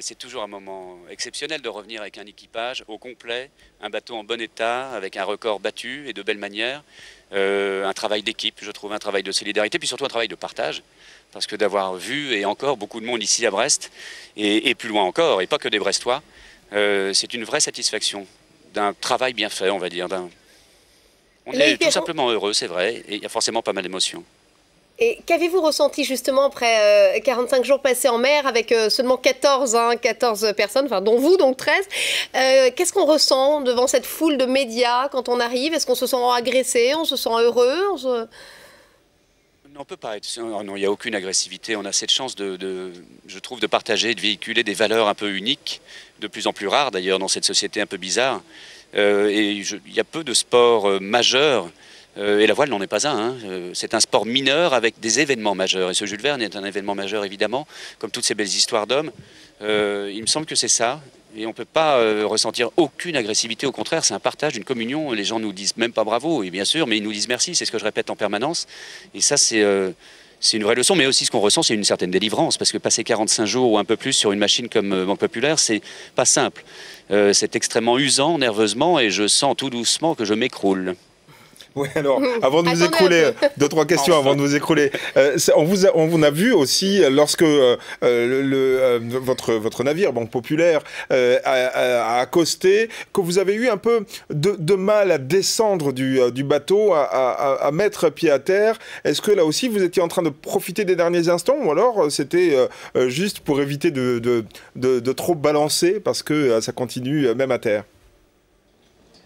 C'est toujours un moment exceptionnel de revenir avec un équipage au complet, un bateau en bon état, avec un record battu et de belle manière. Un travail d'équipe, je trouve, un travail de solidarité, puis surtout un travail de partage. Parce que d'avoir vu, et encore, beaucoup de monde ici à Brest, et plus loin encore, et pas que des Brestois, c'est une vraie satisfaction d'un travail bien fait, on va dire. On est tout simplement heureux, c'est vrai, et il y a forcément pas mal d'émotions. Et qu'avez-vous ressenti justement après 45 jours passés en mer avec seulement 14 personnes, enfin, dont vous, donc 13. Qu'est-ce qu'on ressent devant cette foule de médias quand on arrive? Est-ce qu'on se sent agressé? On se sent heureux? Non, on peut pas être. Non, il n'y a aucune agressivité. On a cette chance je trouve, de partager, de véhiculer des valeurs un peu uniques, de plus en plus rares d'ailleurs dans cette société un peu bizarre. Il y a peu de sports majeurs. Et la voile n'en est pas un. Hein. C'est un sport mineur avec des événements majeurs. Et ce Jules Verne est un événement majeur, évidemment, comme toutes ces belles histoires d'hommes. Il me semble que c'est ça. Et on ne peut pas ressentir aucune agressivité. Au contraire, c'est un partage, une communion. Les gens nous disent même pas bravo, et bien sûr, mais ils nous disent merci. C'est ce que je répète en permanence. Et ça, c'est une vraie leçon. Mais aussi, ce qu'on ressent, c'est une certaine délivrance. Parce que passer 45 jours ou un peu plus sur une machine comme Banque Populaire, c'est pas simple. C'est extrêmement usant, nerveusement, et je sens tout doucement que je m'écroule. Oui, alors, avant de vous écrouler, deux, trois questions avant de vous écrouler. On vous a vu aussi lorsque votre navire, Banque Populaire, a accosté, que vous avez eu un peu de mal à descendre du bateau, à mettre pied à terre. Est-ce que là aussi, vous étiez en train de profiter des derniers instants, ou alors c'était juste pour éviter de trop balancer, parce que ça continue même à terre?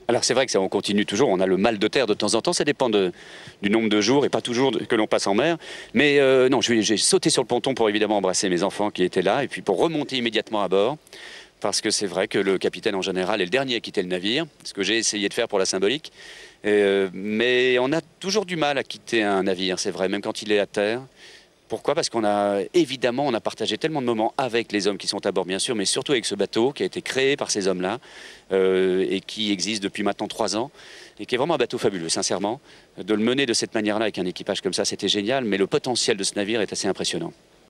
Alors c'est vrai que ça, on continue toujours, on a le mal de terre de temps en temps, ça dépend du nombre de jours et pas toujours que l'on passe en mer. Mais non, j'ai sauté sur le ponton pour évidemment embrasser mes enfants qui étaient là et puis pour remonter immédiatement à bord. Parce que c'est vrai que le capitaine en général est le dernier à quitter le navire, ce que j'ai essayé de faire pour la symbolique. Mais on a toujours du mal à quitter un navire, c'est vrai, même quand il est à terre. Pourquoi? Parce qu'on a, évidemment, on a partagé tellement de moments avec les hommes qui sont à bord, bien sûr, mais surtout avec ce bateau qui a été créé par ces hommes-là et qui existe depuis maintenant 3 ans et qui est vraiment un bateau fabuleux, sincèrement. De le mener de cette manière-là avec un équipage comme ça, c'était génial, mais le potentiel de ce navire est assez impressionnant.